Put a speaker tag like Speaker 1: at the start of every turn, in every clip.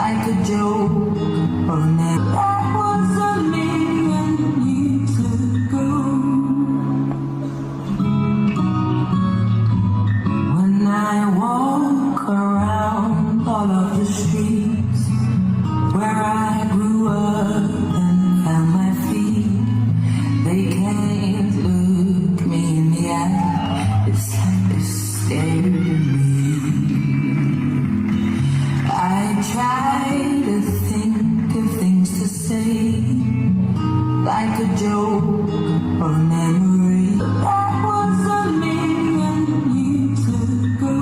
Speaker 1: like a joke or never. That was a million years ago. When I walk around all of the streets where I grew up and found my feet, they can't look me in the eye. It's scared of me. I try to think of things to say, like a joke or a memory. But that was a million years ago.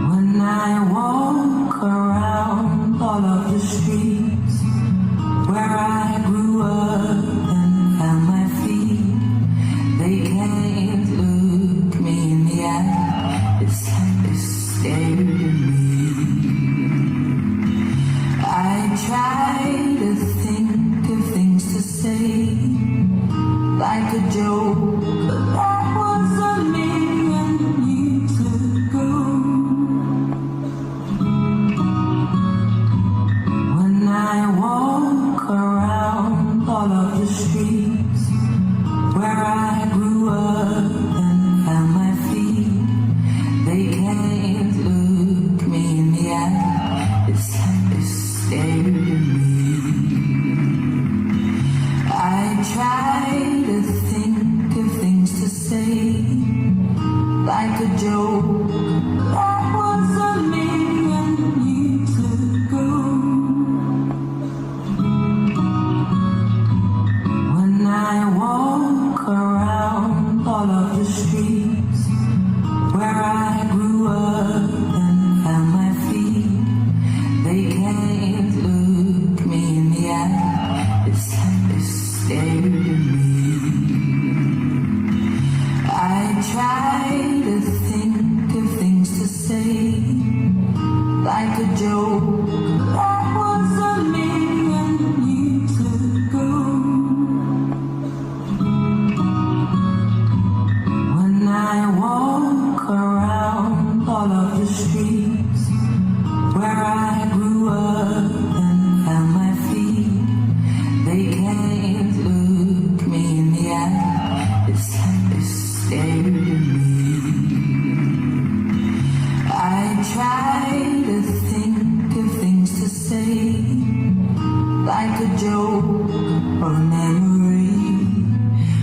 Speaker 1: When I walk around all of the streets where I grew up and found my feet, they can't look me in the eye. It's scared of me. I try to think of things to say, like a joke, but that was a million years ago. When I walk around all of the streets where I grew up and found my feet, they can't look me in the eye. It's scared of me. I try to think of things to say, like a joke. That was a million years ago. When I walk around all of the streets where I grew up and found my feet, they can't look me in the eye. It's scared of me. I try to think of things to say, like a joke. That was a million years ago. When I walk around all of the streets where I grew up and found my feet, they can't look me in the eye. It's scared of me. I try to think of things to say, like a joke or a memory,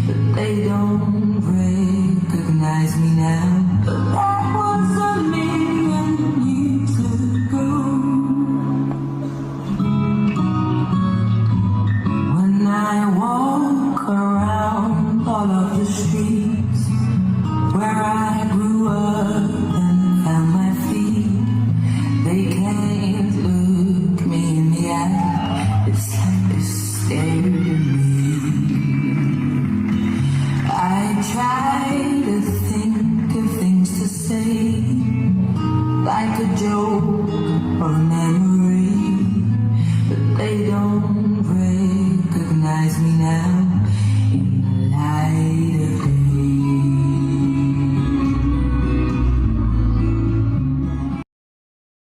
Speaker 1: but they don't recognize me now. But that was a million years ago. When I walk around all of the streets where I grew up and found my feet, they can't look me in the eye. It's scared of me. I try to think of things to say, like a joke or a memory.